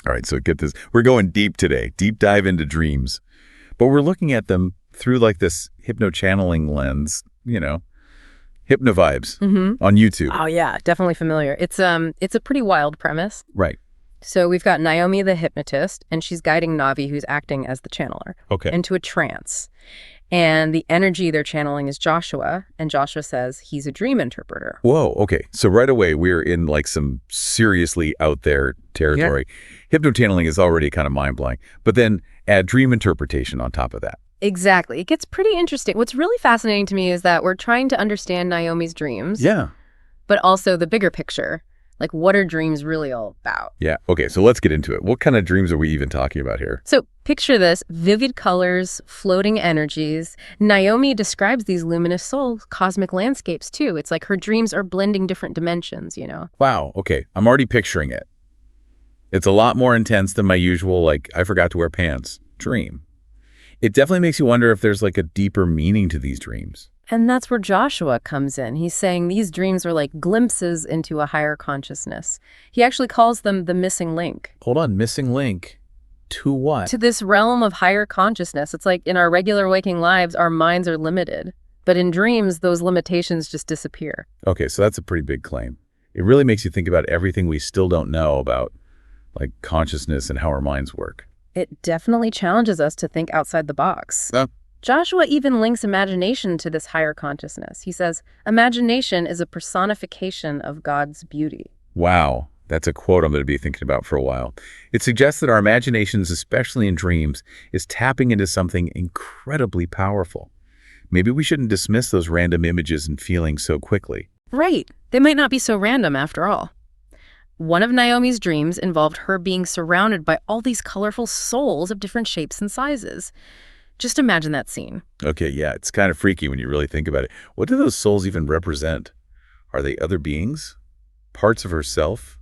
All right, so get this. We're going deep today, deep dive into dreams. But we're looking at them through like this hypno-channeling lens, hypno-vibes on YouTube. Oh, yeah, definitely familiar. It's a pretty wild premise. Right. So we've got Naomi the hypnotist, and she's guiding Navi, who's acting as the channeler, into a trance. And the energy they're channeling is Joshua, and Joshua says he's a dream interpreter. Whoa, okay. So right away, we're in like some seriously out there territory. Yeah. Hypno-channeling is already kind of mind-blowing, but then add dream interpretation on top of that. Exactly. It gets pretty interesting. What's really fascinating to me is that we're trying to understand Naomi's dreams. Yeah. But also the bigger picture. Like, what are dreams really all about? Yeah. Okay, so let's get into it. What kind of dreams are we even talking about here? So picture this: vivid colors, floating energies. Naomi describes these luminous souls, cosmic landscapes, too. It's like her dreams are blending different dimensions, Wow. Okay. I'm already picturing it. It's a lot more intense than my usual, like, I forgot to wear pants dream. It definitely makes you wonder if there's like a deeper meaning to these dreams. And that's where Joshua comes in. He's saying these dreams are like glimpses into a higher consciousness. He actually calls them the missing link. Hold on, missing link to what? To this realm of higher consciousness. It's like in our regular waking lives, our minds are limited. But in dreams, those limitations just disappear. Okay, so that's a pretty big claim. It really makes you think about everything we still don't know about, like consciousness and how our minds work. It definitely challenges us to think outside the box. Joshua even links imagination to this higher consciousness. He says, imagination is a personification of God's beauty. Wow, that's a quote I'm going to be thinking about for a while. It suggests that our imaginations, especially in dreams, is tapping into something incredibly powerful. Maybe we shouldn't dismiss those random images and feelings so quickly. Right. They might not be so random after all. One of Naomi's dreams involved her being surrounded by all these colorful souls of different shapes and sizes. Just imagine that scene. Okay, yeah, it's kind of freaky when you really think about it. What do those souls even represent? Are they other beings? Parts of herself?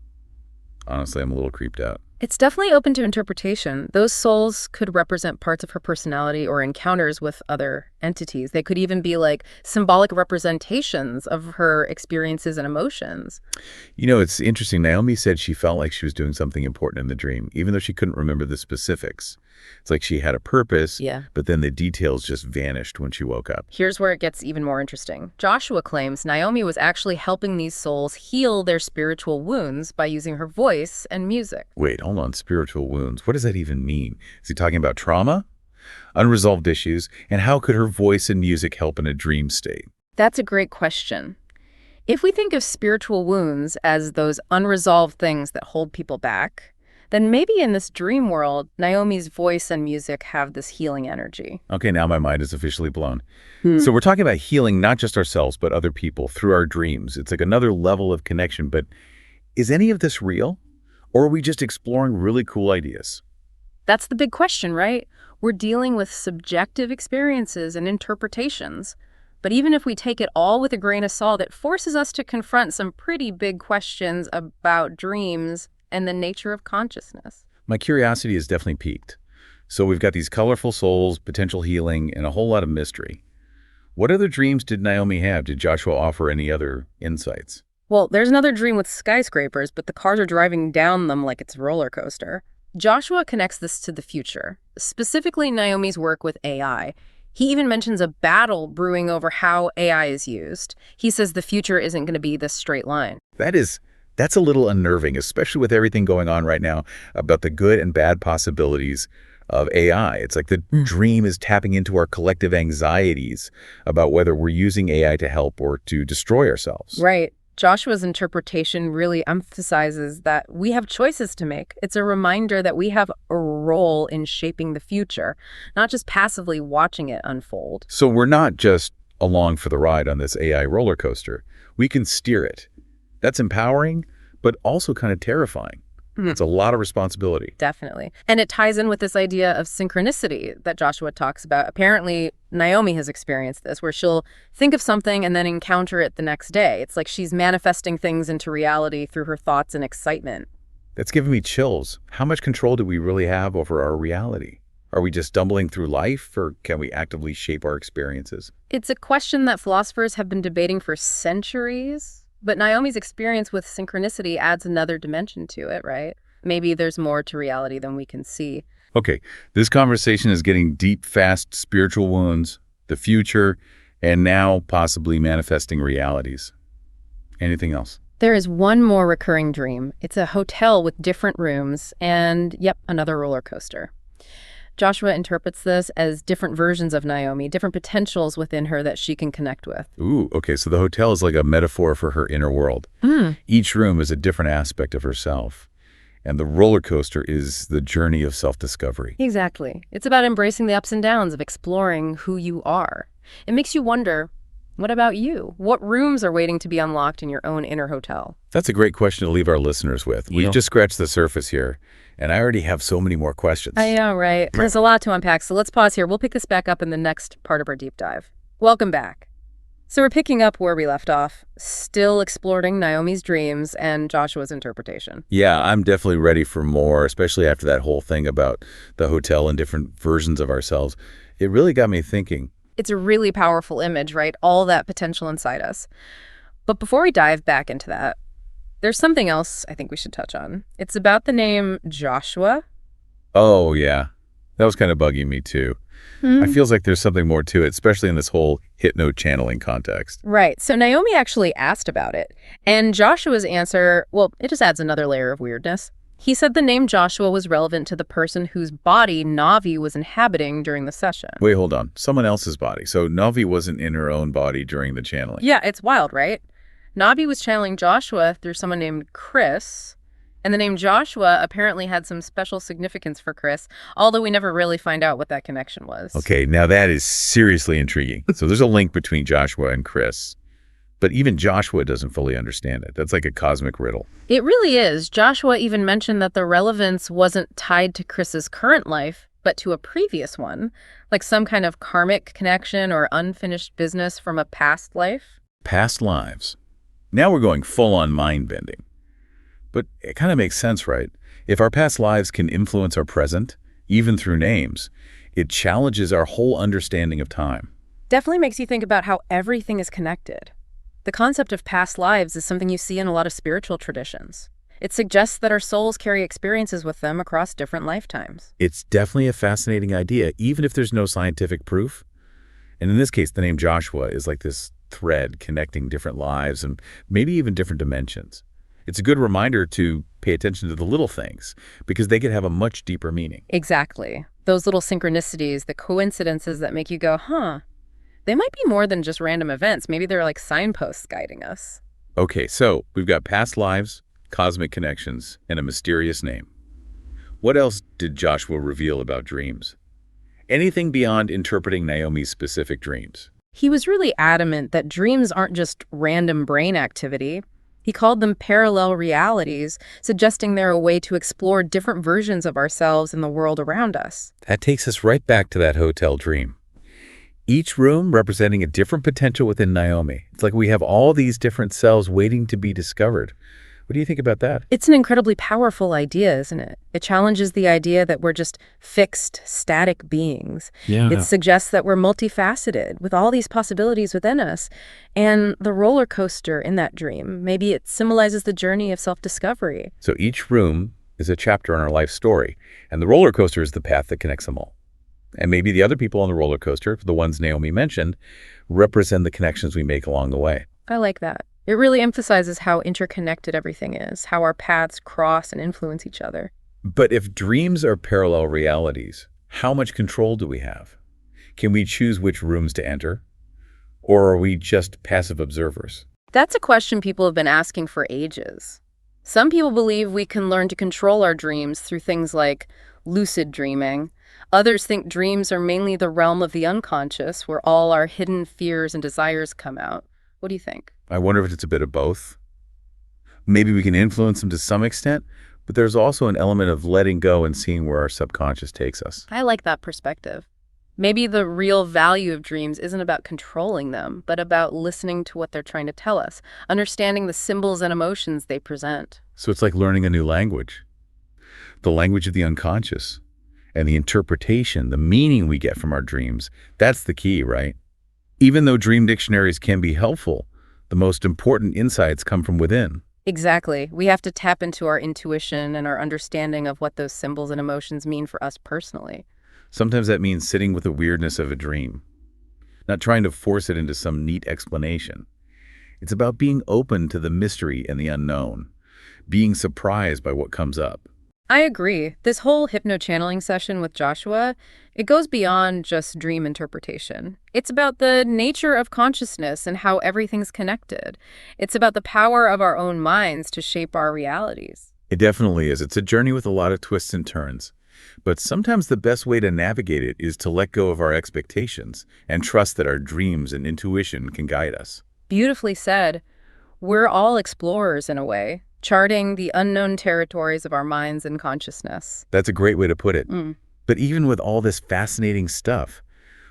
Honestly, I'm a little creeped out. It's definitely open to interpretation. Those souls could represent parts of her personality or encounters with other entities. They could even be like symbolic representations of her experiences and emotions. It's interesting. Naomi said she felt like she was doing something important in the dream, even though she couldn't remember the specifics. It's like she had a purpose, but then the details just vanished when she woke up. Here's where it gets even more interesting. Joshua claims Naomi was actually helping these souls heal their spiritual wounds by using her voice and music. Wait, hold on. Spiritual wounds. What does that even mean? Is he talking about trauma, unresolved issues, and how could her voice and music help in a dream state? That's a great question. If we think of spiritual wounds as those unresolved things that hold people back, then maybe in this dream world, Naomi's voice and music have this healing energy. Okay, now my mind is officially blown. So we're talking about healing not just ourselves, but other people through our dreams. It's like another level of connection. But is any of this real? Or are we just exploring really cool ideas? That's the big question, right? We're dealing with subjective experiences and interpretations. But even if we take it all with a grain of salt, it forces us to confront some pretty big questions about dreams and the nature of consciousness. My curiosity is definitely piqued. So we've got these colorful souls, potential healing, and a whole lot of mystery. What other dreams did Naomi have? Did Joshua offer any other insights? Well, there's another dream with skyscrapers, but the cars are driving down them like it's a roller coaster. Joshua connects this to the future, specifically Naomi's work with AI. He even mentions a battle brewing over how AI is used. He says the future isn't going to be this straight line. That's a little unnerving, especially with everything going on right now about the good and bad possibilities of AI. It's like the dream is tapping into our collective anxieties about whether we're using AI to help or to destroy ourselves. Right. Joshua's interpretation really emphasizes that we have choices to make. It's a reminder that we have a role in shaping the future, not just passively watching it unfold. So we're not just along for the ride on this AI roller coaster. We can steer it. That's empowering, but also kind of terrifying. It's a lot of responsibility. Definitely. And it ties in with this idea of synchronicity that Joshua talks about. Apparently, Naomi has experienced this, where she'll think of something and then encounter it the next day. It's like she's manifesting things into reality through her thoughts and excitement. That's giving me chills. How much control do we really have over our reality? Are we just stumbling through life, or can we actively shape our experiences? It's a question that philosophers have been debating for centuries. But Naomi's experience with synchronicity adds another dimension to it, right? maybe there's more to reality than we can see. Okay, this conversation is getting deep, fast spiritual wounds, the future, and now possibly manifesting realities. Anything else? There is one more recurring dream. It's a hotel with different rooms and, yep, another roller coaster. Joshua interprets this as different versions of Naomi, different potentials within her that she can connect with. Ooh, okay, so the hotel is like a metaphor for her inner world. Each room is a different aspect of herself. And the roller coaster is the journey of self-discovery. Exactly. It's about embracing the ups and downs of exploring who you are. It makes you wonder, what about you? What rooms are waiting to be unlocked in your own inner hotel? That's a great question to leave our listeners with. We've just scratched the surface here, and I already have so many more questions. I know, right? There's a lot to unpack, so let's pause here. We'll pick this back up in the next part of our deep dive. Welcome back. So we're picking up where we left off, still exploring Naomi's dreams and Joshua's interpretation. Yeah, I'm definitely ready for more, especially after that whole thing about the hotel and different versions of ourselves. It really got me thinking. It's a really powerful image, right? All that potential inside us. But before we dive back into that, there's something else I think we should touch on. It's about the name Joshua. Oh, yeah. That was kind of bugging me, too. I feels like there's something more to it, especially in this whole hypno-channeling context. Right. So Naomi actually asked about it. And Joshua's answer, well, it just adds another layer of weirdness. He said the name Joshua was relevant to the person whose body Navi was inhabiting during the session. Wait, hold on. Someone else's body. So Navi wasn't in her own body during the channeling. Yeah, it's wild, right? Navi was channeling Joshua through someone named Chris, and the name Joshua apparently had some special significance for Chris, although we never really find out what that connection was. Okay, now that is seriously intriguing. So there's a link between Joshua and Chris, but even Joshua doesn't fully understand it. That's like a cosmic riddle. It really is. Joshua even mentioned that the relevance wasn't tied to Chris's current life, but to a previous one, like some kind of karmic connection or unfinished business from a past life. Past lives. Now we're going full-on mind-bending. But it kind of makes sense, right? If our past lives can influence our present, even through names, it challenges our whole understanding of time. Definitely makes you think about how everything is connected. The concept of past lives is something you see in a lot of spiritual traditions. It suggests that our souls carry experiences with them across different lifetimes. It's definitely a fascinating idea, even if there's no scientific proof. And in this case, the name Joshua is like this thread connecting different lives and maybe even different dimensions. It's a good reminder to pay attention to the little things because they could have a much deeper meaning. Exactly. Those little synchronicities, the coincidences that make you go, huh, they might be more than just random events. Maybe they're like signposts guiding us. Okay, so we've got past lives, cosmic connections, and a mysterious name. What else did Joshua reveal about dreams? Anything beyond interpreting Naomi's specific dreams? He was really adamant that dreams aren't just random brain activity. He called them parallel realities, suggesting they're a way to explore different versions of ourselves in the world around us. That takes us right back to that hotel dream. Each room representing a different potential within Naomi. It's like we have all these different selves waiting to be discovered. What do you think about that? It's an incredibly powerful idea, isn't it? It challenges the idea that we're just fixed, static beings. Yeah. It suggests that we're multifaceted with all these possibilities within us. And the roller coaster in that dream, maybe it symbolizes the journey of self-discovery. So each room is a chapter in our life story, and the roller coaster is the path that connects them all. And maybe the other people on the roller coaster, the ones Naomi mentioned, represent the connections we make along the way. I like that. It really emphasizes how interconnected everything is, how our paths cross and influence each other. But if dreams are parallel realities, how much control do we have? Can we choose which rooms to enter? Or are we just passive observers? That's a question people have been asking for ages. Some people believe we can learn to control our dreams through things like lucid dreaming. Others think dreams are mainly the realm of the unconscious, where all our hidden fears and desires come out. What do you think? I wonder if it's a bit of both. Maybe we can influence them to some extent, but there's also an element of letting go and seeing where our subconscious takes us. I like that perspective. Maybe the real value of dreams isn't about controlling them, but about listening to what they're trying to tell us, understanding the symbols and emotions they present. So it's like learning a new language. The language of the unconscious. And the interpretation, the meaning we get from our dreams, that's the key, right? Even though dream dictionaries can be helpful, the most important insights come from within. Exactly. We have to tap into our intuition and our understanding of what those symbols and emotions mean for us personally. Sometimes that means sitting with the weirdness of a dream, not trying to force it into some neat explanation. It's about being open to the mystery and the unknown, being surprised by what comes up. I agree. This whole hypno-channeling session with Joshua, it goes beyond just dream interpretation. It's about the nature of consciousness and how everything's connected. It's about the power of our own minds to shape our realities. It definitely is. It's a journey with a lot of twists and turns. But sometimes the best way to navigate it is to let go of our expectations and trust that our dreams and intuition can guide us. Beautifully said. We're all explorers in a way, charting the unknown territories of our minds and consciousness. That's a great way to put it. Mm. But even with all this fascinating stuff,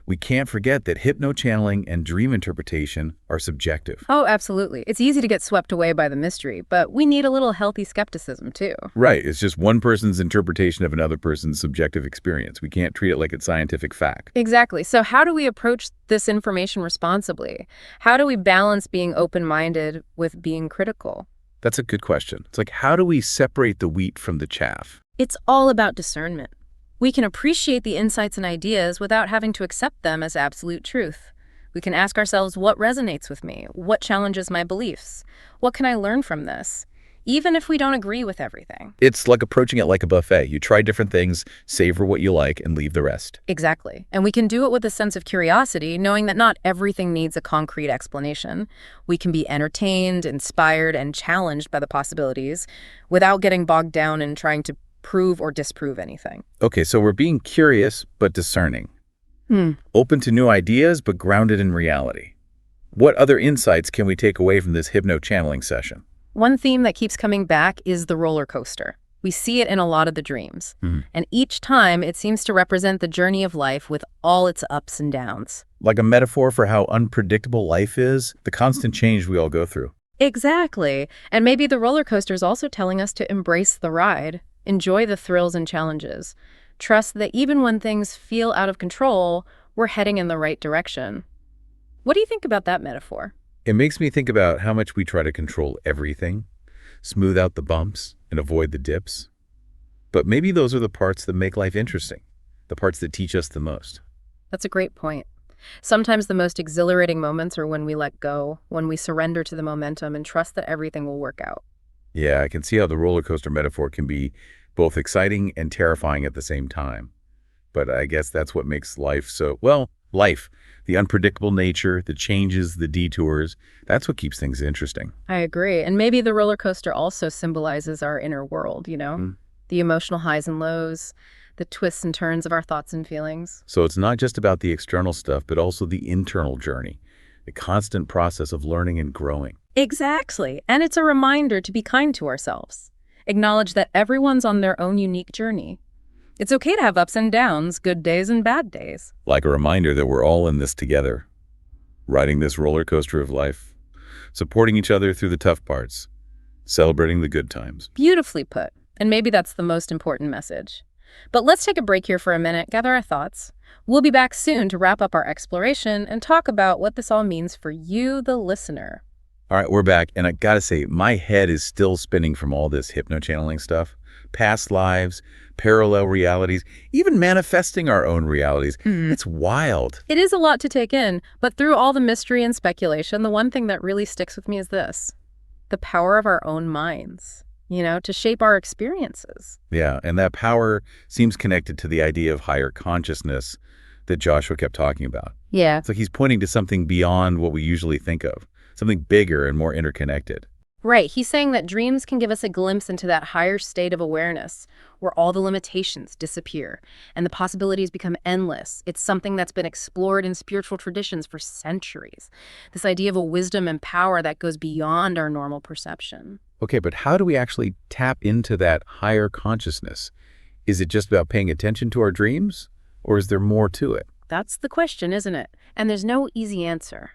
we can't forget that hypno-channeling and dream interpretation are subjective. Oh, absolutely. It's easy to get swept away by the mystery, but we need a little healthy skepticism, too. Right, it's just one person's interpretation of another person's subjective experience. We can't treat it like it's scientific fact. Exactly. So how do we approach this information responsibly? How do we balance being open-minded with being critical? That's a good question. It's like, how do we separate the wheat from the chaff? It's all about discernment. We can appreciate the insights and ideas without having to accept them as absolute truth. We can ask ourselves, what resonates with me? What challenges my beliefs? What can I learn from this? Even if we don't agree with everything. It's like approaching it like a buffet. You try different things, savor what you like, and leave the rest. Exactly. And we can do it with a sense of curiosity, knowing that not everything needs a concrete explanation. We can be entertained, inspired, and challenged by the possibilities without getting bogged down in trying to prove or disprove anything. Okay, so we're being curious, but discerning. Open to new ideas, but grounded in reality. What other insights can we take away from this hypno-channeling session? One theme that keeps coming back is the roller coaster. We see it in a lot of the dreams. And each time, it seems to represent the journey of life with all its ups and downs. Like a metaphor for how unpredictable life is, the constant change we all go through. Exactly. And maybe the roller coaster is also telling us to embrace the ride, enjoy the thrills and challenges, trust that even when things feel out of control, we're heading in the right direction. What do you think about that metaphor? It makes me think about how much we try to control everything, smooth out the bumps, and avoid the dips. But maybe those are the parts that make life interesting, the parts that teach us the most. That's a great point. Sometimes the most exhilarating moments are when we let go, when we surrender to the momentum and trust that everything will work out. Yeah, I can see how the roller coaster metaphor can be both exciting and terrifying at the same time. But I guess that's what makes life so, well, life. The unpredictable nature, the changes, the detours, that's what keeps things interesting. I agree. And maybe the roller coaster also symbolizes our inner world, the emotional highs and lows, the twists and turns of our thoughts and feelings. So it's not just about the external stuff, but also the internal journey, the constant process of learning and growing. Exactly. And it's a reminder to be kind to ourselves. Acknowledge that everyone's on their own unique journey. It's okay to have ups and downs, good days and bad days. Like a reminder that we're all in this together, riding this roller coaster of life, supporting each other through the tough parts, celebrating the good times. Beautifully put. And maybe that's the most important message. But let's take a break here for a minute, gather our thoughts. We'll be back soon to wrap up our exploration and talk about what this all means for you, the listener. All right, we're back, and I gotta say, my head is still spinning from all this hypno-channeling stuff. Past lives, parallel realities, even manifesting our own realities. It's wild. It is a lot to take in, but through all the mystery and speculation, the one thing that really sticks with me is this: the power of our own minds, to shape our experiences. Yeah, and that power seems connected to the idea of higher consciousness that Joshua kept talking about. Yeah. It's like he's pointing to something beyond what we usually think of, something bigger and more interconnected. Right. He's saying that dreams can give us a glimpse into that higher state of awareness where all the limitations disappear and the possibilities become endless. It's something that's been explored in spiritual traditions for centuries. This idea of a wisdom and power that goes beyond our normal perception. Okay, but how do we actually tap into that higher consciousness? Is it just about paying attention to our dreams, or is there more to it? That's the question, isn't it? And there's no easy answer.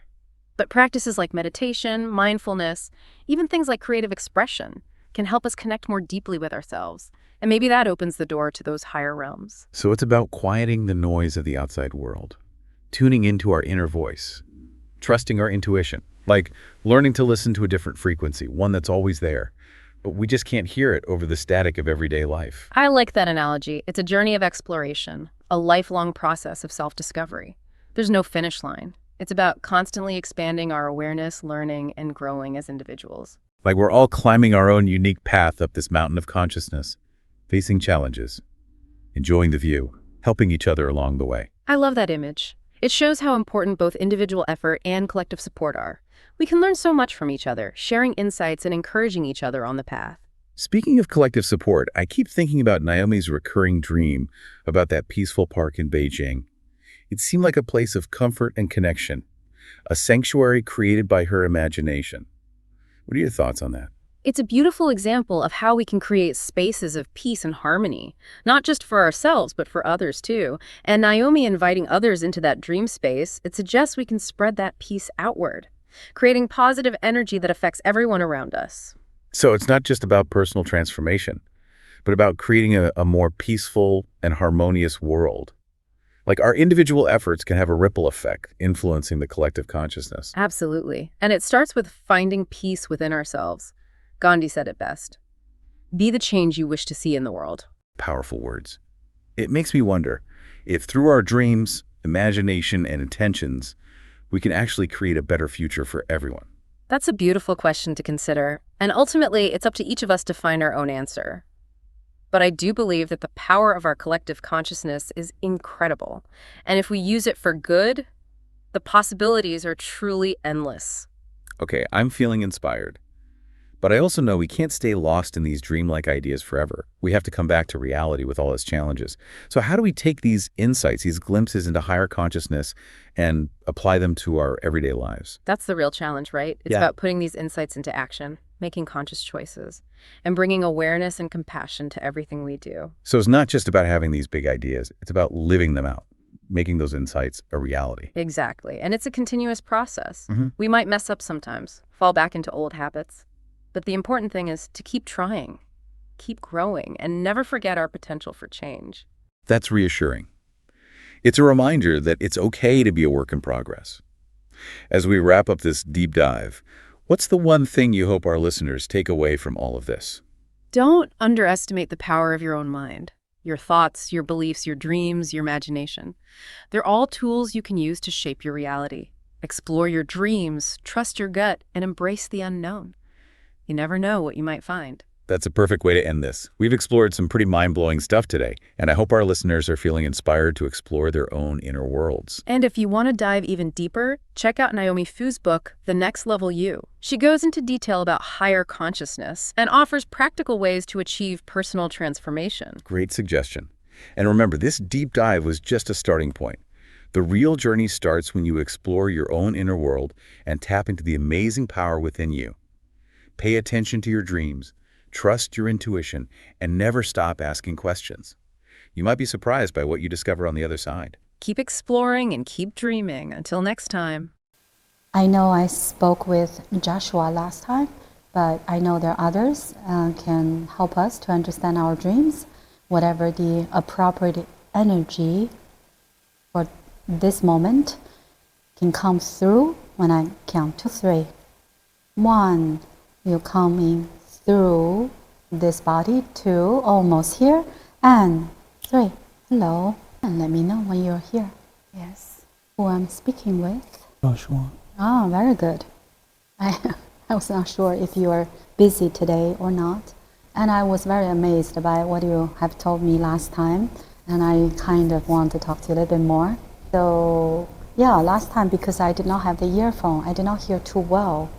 But practices like meditation, mindfulness, even things like creative expression can help us connect more deeply with ourselves. And maybe that opens the door to those higher realms. So it's about quieting the noise of the outside world, tuning into our inner voice, trusting our intuition, Like learning to listen to a different frequency, one that's always there, but we just can't hear it over the static of everyday life. I like that analogy. It's a journey of exploration, a lifelong process of self-discovery. There's no finish line. It's about constantly expanding our awareness, learning, and growing as individuals. Like we're all climbing our own unique path up this mountain of consciousness, facing challenges, enjoying the view, helping each other along the way. I love that image. It shows how important both individual effort and collective support are. We can learn so much from each other, sharing insights and encouraging each other on the path. Speaking of collective support, I keep thinking about Naomi's recurring dream about that peaceful park in Beijing. It seemed like a place of comfort and connection, a sanctuary created by her imagination. What are your thoughts on that? It's a beautiful example of how we can create spaces of peace and harmony, not just for ourselves, but for others too. And Naomi inviting others into that dream space, it suggests we can spread that peace outward, creating positive energy that affects everyone around us. So it's not just about personal transformation, but about creating a more peaceful and harmonious world. Like our individual efforts can have a ripple effect, influencing the collective consciousness. Absolutely. And it starts with finding peace within ourselves. Gandhi said it best. Be the change you wish to see in the world. Powerful words. It makes me wonder if through our dreams, imagination, and intentions, we can actually create a better future for everyone. That's a beautiful question to consider. And ultimately, it's up to each of us to find our own answer. But I do believe that the power of our collective consciousness is incredible. And if we use it for good, the possibilities are truly endless. Okay, I'm feeling inspired. But I also know we can't stay lost in these dreamlike ideas forever. We have to come back to reality with all its challenges. So how do we take these insights, these glimpses into higher consciousness and apply them to our everyday lives? That's the real challenge, right? It's Yeah. about putting these insights into action, making conscious choices, and bringing awareness and compassion to everything we do. So it's not just about having these big ideas. It's about living them out, making those insights a reality. Exactly. And it's a continuous process. Mhm. We might mess up sometimes, fall back into old habits. But the important thing is to keep trying, keep growing, and never forget our potential for change. That's reassuring. It's a reminder that it's okay to be a work in progress. As we wrap up this deep dive, what's the one thing you hope our listeners take away from all of this? Don't underestimate the power of your own mind, your thoughts, your beliefs, your dreams, your imagination. They're all tools you can use to shape your reality. Explore your dreams, trust your gut, and embrace the unknown. You never know what you might find. That's a perfect way to end this. We've explored some pretty mind-blowing stuff today, and I hope our listeners are feeling inspired to explore their own inner worlds. And if you want to dive even deeper, check out Naomi Fu's book, The Next Level You. She goes into detail about higher consciousness and offers practical ways to achieve personal transformation. Great suggestion. And remember, this deep dive was just a starting point. The real journey starts when you explore your own inner world and tap into the amazing power within you. Pay attention to your dreams, trust your intuition, and never stop asking questions. You might be surprised by what you discover on the other side. Keep exploring and keep dreaming. Until next time. I know I spoke with Joshua last time, but I know there are others can help us to understand our dreams, whatever the appropriate energy for this moment can come through when I count to 3. 1, you're coming through this body. 2, almost here. And 3, hello. And let me know when you're here. Yes. Who I'm speaking with? Joshua. Oh, very good. I was not sure if you are busy today or not. And I was very amazed by what you have told me last time. And I kind of want to talk to you a little bit more. So, yeah, last time because I did not have the earphone, I did not hear too well.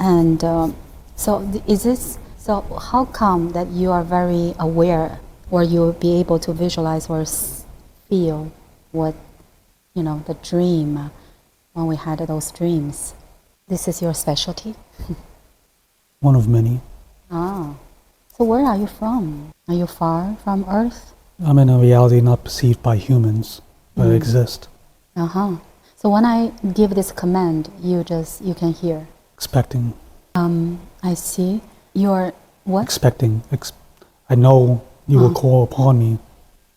And so how come that you are very aware, or you'll be able to visualize or feel what, the dream, when we had those dreams? This is your specialty? One of many. Ah, so where are you from? Are you far from Earth? I'm in a reality not perceived by humans, but exist. Uh-huh. So when I give this command, you can hear. Expecting. I see. You're what? Expecting. I know you will call upon me.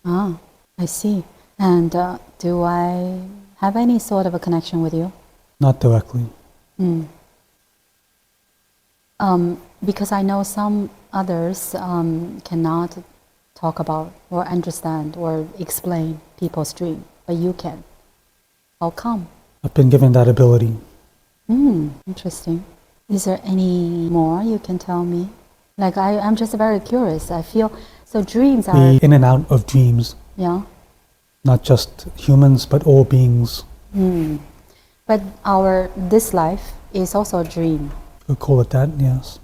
Ah, I see. And do I have any sort of a connection with you? Not directly. Because I know some others cannot talk about or understand or explain people's dream, but you can. How come? I've been given that ability. Interesting. Is there any more you can tell me? Like I'm just very curious. I feel so dreams are Be in and out of dreams, yeah. not just humans, but all beings. But this life is also a dream. We call it that, yes.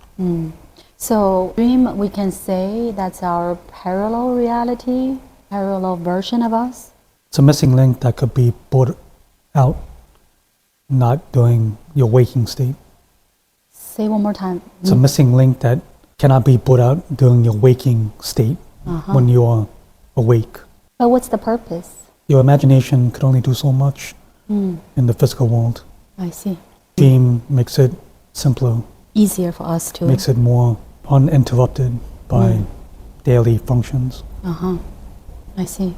So dream, we can say that's our parallel reality, parallel version of us. It's a missing link that could be brought out, not during your waking state. Say one more time. It's a missing link that cannot be brought out during your waking state when you are awake. But what's the purpose? Your imagination could only do so much in the physical world. I see. Dream makes it simpler, Easier for us to. makes it more uninterrupted by daily functions. I see.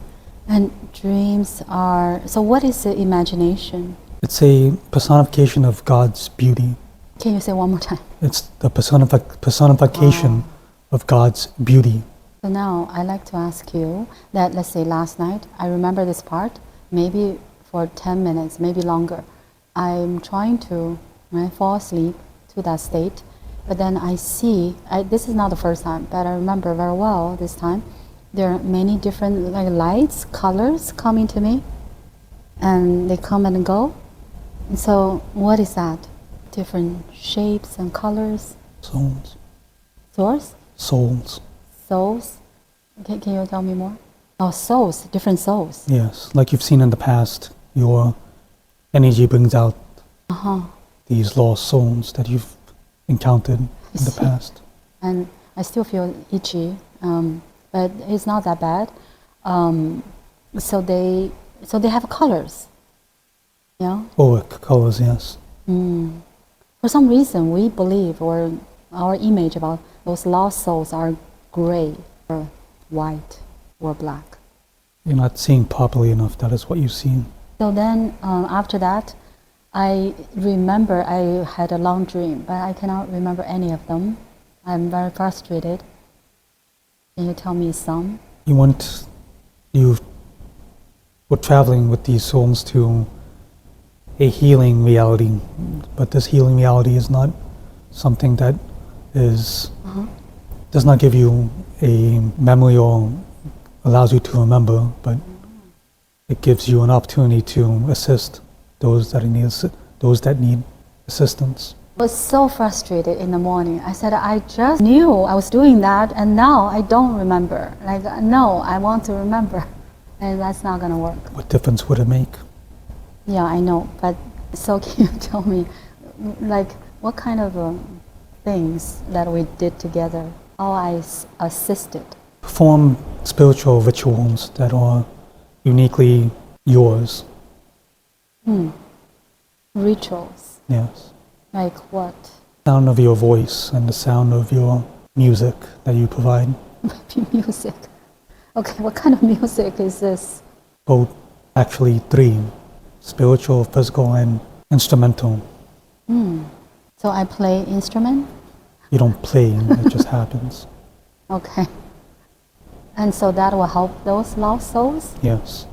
And dreams are. So what is the imagination? It's a personification of God's beauty. Can you say one more time? It's the personification of God's beauty. So now I'd like to ask you that, let's say last night, I remember this part, maybe for 10 minutes, maybe longer. I'm trying to fall asleep to that state, but then I see, this is not the first time, but I remember very well this time, there are many different lights, colors coming to me, and they come and go. And so what is that? Different shapes and colors? Souls. Source? Souls. Souls? Can you tell me more? Oh, souls, different souls. Yes, like you've seen in the past, your energy brings out these lost souls that you've encountered in the past. And I still feel itchy, but it's not that bad. So they have colors. Yeah. Oh, colors, yes. For some reason, we believe, or our image about those lost souls are gray or white or black. You're not seeing properly enough. That is what you've seen. So then, after that, I remember I had a long dream, but I cannot remember any of them. I'm very frustrated. Can you tell me some? You were traveling with these souls to a healing reality, but this healing reality is not something that does not give you a memory or allows you to remember, but it gives you an opportunity to assist those that need assistance. I was so frustrated in the morning. I said, I just knew I was doing that, and now I don't remember. No, I want to remember, and that's not going to work. What difference would it make? Yeah, I know, but so can you tell me, what kind of things that we did together, how I assisted? Perform spiritual rituals that are uniquely yours. Rituals? Yes. Like what? Sound of your voice and the sound of your music that you provide. Maybe music. Okay, what kind of music is this? Both, actually three. Spiritual, physical, and instrumental. So I play instrument? You don't play, it just happens. Okay. And so that will help those lost souls? Yes.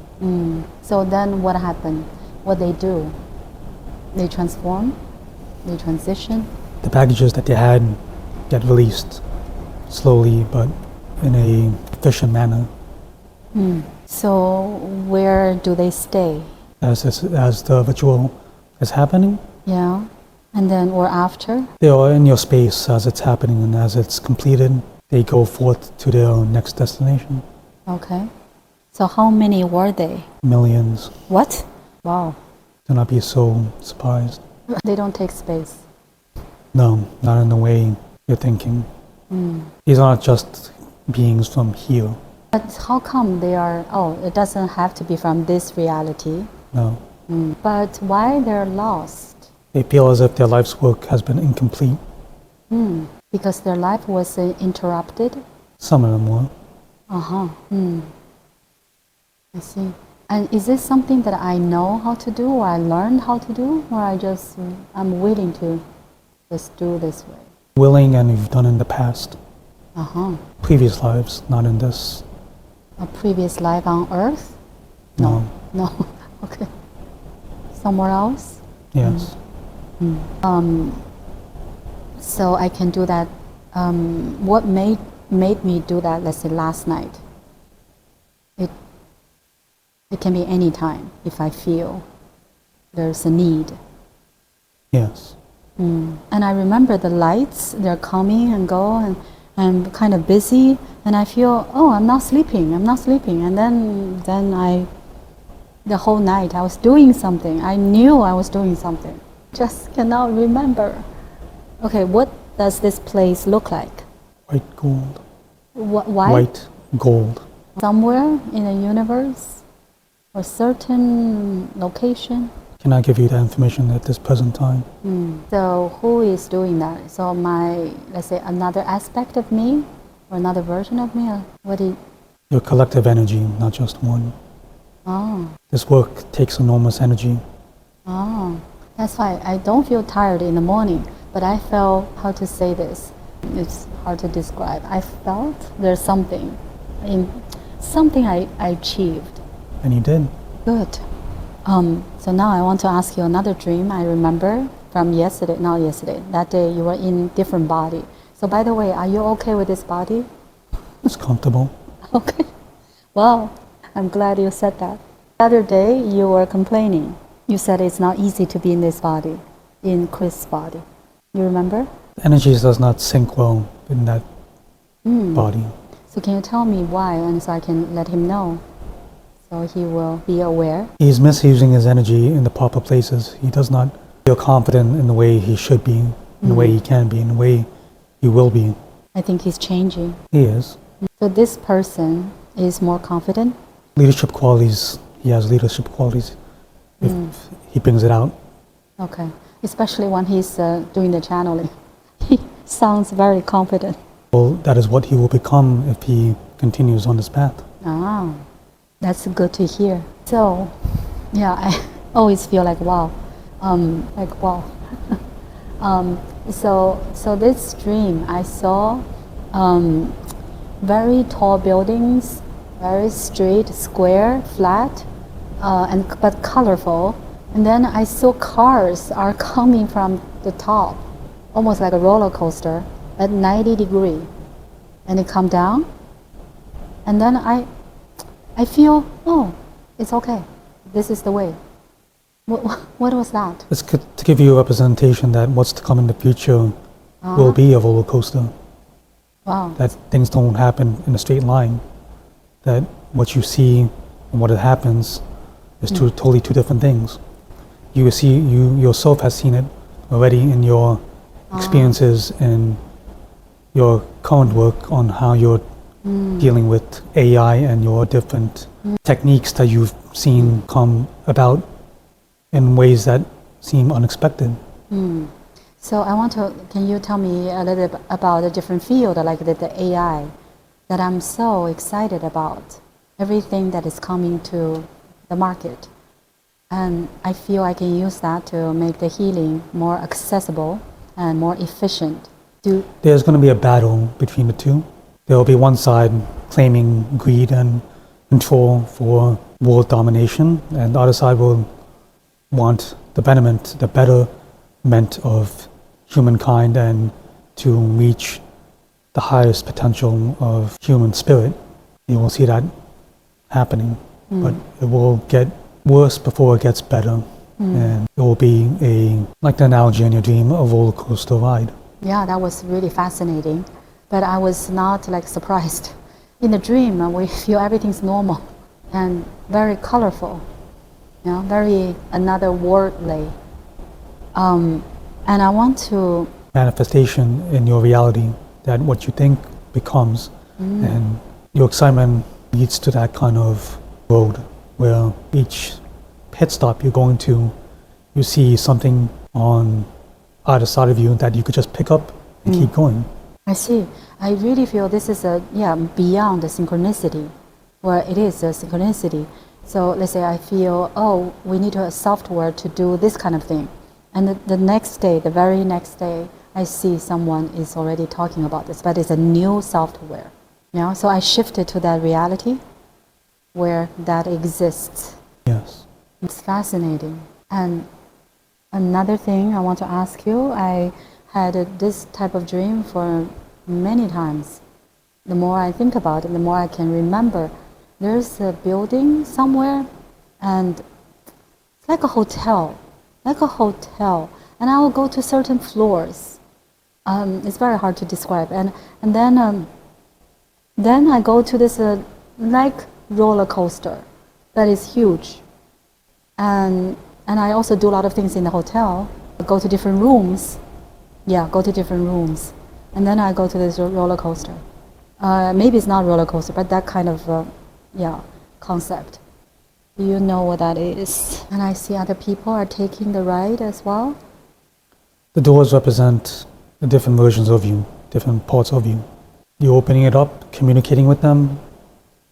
So then what happened? What they do? They transform? They transition? The packages that they had get released slowly, but in a efficient manner. So where do they stay? As the ritual is happening, Yeah. And then or after? they are in your space as it's happening, and as it's completed, they go forth to their next destination. Okay. So how many were they? Millions. What? Wow. Do not be so surprised. They don't take space. No, not in the way you're thinking. These aren't just beings from here. But how come they are, it doesn't have to be from this reality. No. But why they're lost? They feel as if their life's work has been incomplete. Because their life was interrupted? Some of them were. I see. And is this something that I know how to do, or I learned how to do, or I'm willing to just do this way? Willing, and you've done in the past. Previous lives, not in this. A previous life on Earth? No. No. Okay. Somewhere else? Yes. So I can do that. What made me do that, let's say last night? It can be any time if I feel there's a need. Yes. And I remember the lights, they're coming and go, and I'm kind of busy, and I feel, oh, I'm not sleeping. And then the whole night I was doing something. I knew I was doing something. Just cannot remember. Okay, what does this place look like? White gold. White? White gold. Somewhere in the universe? Or certain location? Cannot give you that information at this present time. So who is doing that? So let's say another aspect of me, or another version of me? Or Your collective energy, not just one. Oh. This work takes enormous energy. Oh. That's why I don't feel tired in the morning, but I felt, how to say this? It's hard to describe. I felt there's something I achieved. And you did. Good. So now I want to ask you another dream I remember from that day you were in different body. So by the way, are you okay with this body? It's comfortable. Okay. Well, I'm glad you said that. The other day you were complaining. You said it's not easy to be in this body, in Chris' body. You remember? Energy does not sync well in that body. So can you tell me why, and so I can let him know, so he will be aware? He's misusing his energy in the proper places. He does not feel confident in the way he should be, in the way he can be, in the way he will be. I think he's changing. He is. So this person is more confident? Leadership qualities, he has leadership qualities if he brings it out. Okay. Especially when he's doing the channeling. He sounds very confident. Well, that is what he will become if he continues on this path. Ah, that's good to hear. So, yeah, I always feel like wow. So this dream, I saw very tall buildings, very straight, square, flat, but colorful. And then I saw cars are coming from the top, almost like a roller coaster at 90 degrees. And they come down. And then I feel, oh, it's okay. This is the way. What was that? It's to give you a representation that what's to come in the future will be a roller coaster. Wow. That things don't happen in a straight line. That what you see and what it happens is totally two different things. You yourself has seen it already in your experiences and your current work on how you're dealing with AI and your different techniques that you've seen come about in ways that seem unexpected. So can you tell me a little bit about a different field, like the AI, that I'm so excited about, everything that is coming to the market. And I feel I can use that to make the healing more accessible and more efficient. There's going to be a battle between the two. There will be one side claiming greed and control for world domination, and the other side will want the betterment of humankind and to reach the highest potential of human spirit. You will see that happening, but it will get worse before it gets better. And it will be like the analogy in your dream, a roller coaster ride. Yeah, that was really fascinating. But I was not surprised. In the dream, we feel everything's normal and very colorful, very another worldly. And I want to... Manifestation in your reality, that what you think becomes. And your excitement leads to that kind of road where each pit stop you're going to, you see something on either side of you that you could just pick up and keep going. I see. I really feel this is beyond the synchronicity, where it is a synchronicity. So let's say I feel, oh, we need a software to do this kind of thing. And the next day, the very next day, I see someone is already talking about this, but it's a new software. You know? So I shifted to that reality where that exists. Yes. It's fascinating. And another thing I want to ask you, I had this type of dream for many times. The more I think about it, the more I can remember. There's a building somewhere, and it's like a hotel, And I will go to certain floors. It's very hard to describe. And then I go to this like roller coaster that is huge. And I also do a lot of things in the hotel. I go to different rooms. And then I go to this roller coaster. Maybe it's not roller coaster, but that kind of concept. Do you know what that is? And I see other people are taking the ride as well. The doors represent the different versions of you, different parts of you. You're opening it up, communicating with them,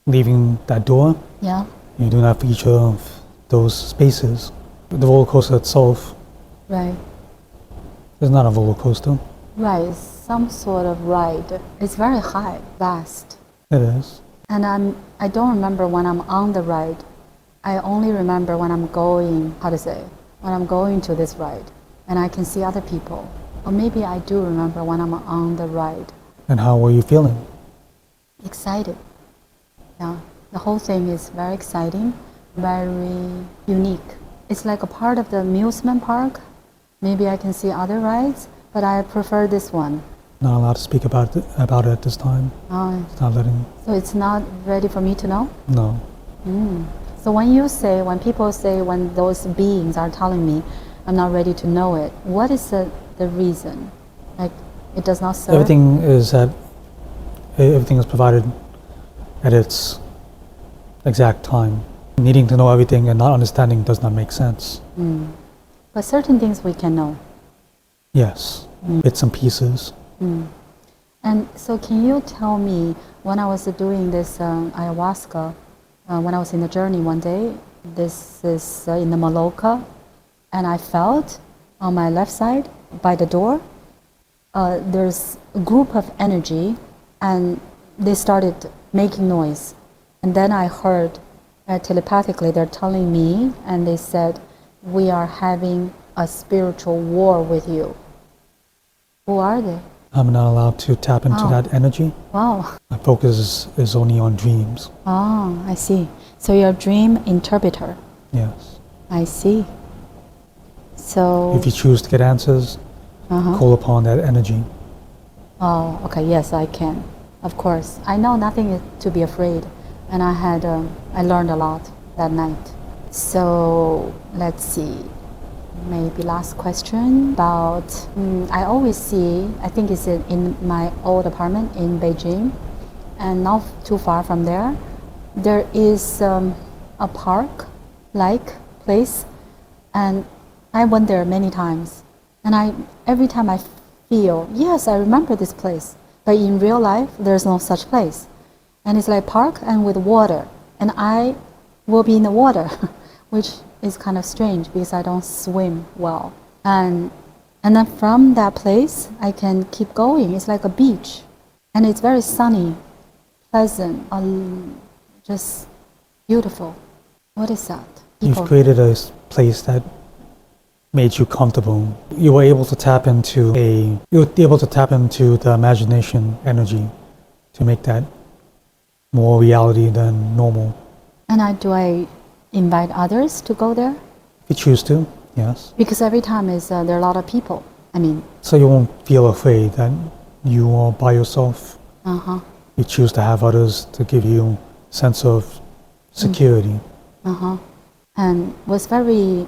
leaving that door. Yeah. You're doing that for each of those spaces. The roller coaster itself Right. is not a roller coaster. Right. It's some sort of ride. It's very high, vast. It is. And I don't remember when I'm on the ride. I only remember when I'm going, when I'm going to this ride. And I can see other people. Or maybe I do remember when I'm on the ride. And how were you feeling? Excited. Yeah. The whole thing is very exciting, very unique. It's like a part of the amusement park. Maybe I can see other rides, but I prefer this one. Not allowed to speak about it at this time. It's not letting. So it's not ready for me to know? No. So when people say, when those beings are telling me I'm not ready to know it, what is the reason? Like, it does not serve? Everything is provided at its exact time. Needing to know everything and not understanding does not make sense. But certain things we can know. Yes, bits and pieces. And so can you tell me, when I was doing this ayahuasca, when I was in the journey one day, this is in the Maloka, and I felt on my left side by the door, there's a group of energy, and they started making noise. And then I heard telepathically, they're telling me, and they said, we are having a spiritual war with you. Who are they? I'm not allowed to tap into that energy. Wow. My focus is only on dreams. Oh, I see. So you're a dream interpreter. Yes. I see. So... If you choose to get answers, call upon that energy. Oh, okay. Yes, I can. Of course. I know nothing is to be afraid. And I learned a lot that night. So let's see. Maybe last question about, I always see, I think it's in my old apartment in Beijing, and not too far from there, there is a park-like place, and I went there many times. And every time I feel, yes, I remember this place, but in real life, there's no such place. And it's like park and with water, and I will be in the water, which is kind of strange because I don't swim well. And then from that place, I can keep going. It's like a beach. And it's very sunny, pleasant, just beautiful. What is that? You've created a place that made you comfortable. You were able to tap into the imagination energy to make that more reality than normal. And do I invite others to go there? If you choose to, yes. Because every time there are a lot of people. So you won't feel afraid that you are by yourself. You choose to have others to give you a sense of security. And was very,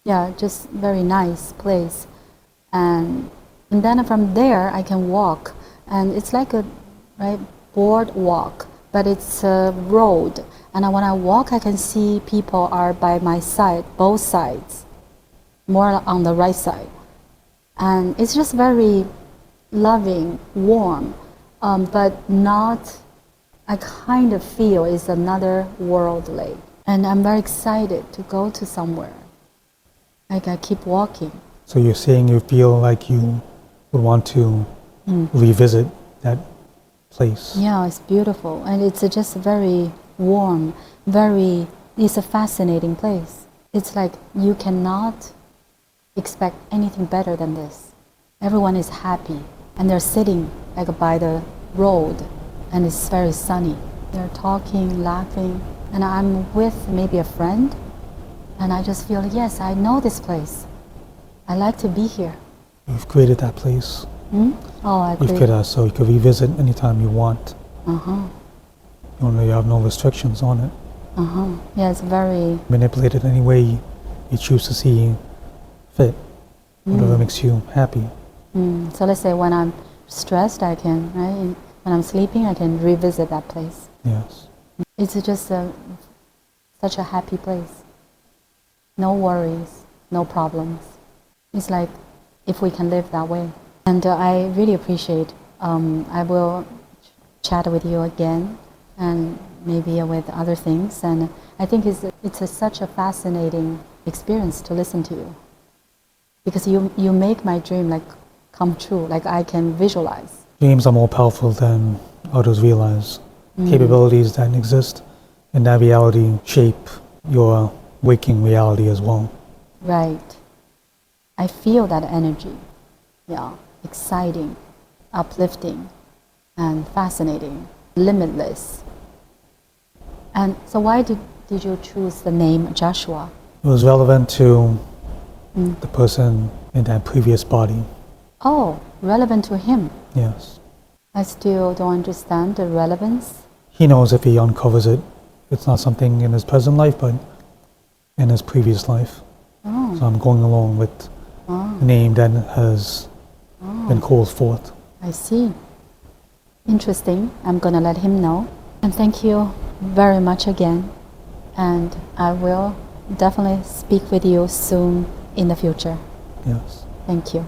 just very nice place. And then from there I can walk, and it's like a boardwalk, but it's a road. And when I walk, I can see people are by my side, both sides, more on the right side. And it's just very loving, warm, but not, I kind of feel it's another worldly. And I'm very excited to go to somewhere. Like I keep walking. So you're saying you feel like you would want to revisit that place. Yeah, it's beautiful. And it's just very warm, it's a fascinating place. It's like you cannot expect anything better than this. Everyone is happy and they're sitting like by the road and it's very sunny. They're talking, laughing, and I'm with maybe a friend and I just feel, yes, I know this place. I like to be here. You've created that place. Oh, I You've agree. created that so you can revisit anytime you want. Uh-huh. You have no restrictions on it. Uh-huh. Yeah, it's very... Manipulate it any way you choose to see fit. Whatever makes you happy. So let's say when I'm stressed, I can, right? When I'm sleeping, I can revisit that place. Yes. It's just such a happy place. No worries, no problems. It's like if we can live that way. And I really appreciate, I will chat with you again and maybe with other things. And I think it's such a fascinating experience to listen to you. Because you make my dream like come true, like I can visualize. Dreams are more powerful than others realize. Capabilities that exist in that reality shape your waking reality as well. Right. I feel that energy. Yeah. Exciting, uplifting, and fascinating, limitless. And so why did you choose the name Joshua? It was relevant to the person in that previous body. Oh, relevant to him. Yes. I still don't understand the relevance. He knows if he uncovers it, it's not something in his present life, but in his previous life. Oh. So I'm going along with the name that has been called forth. I see. Interesting. I'm going to let him know. And thank you very much again. And I will definitely speak with you soon in the future. Yes. Thank you.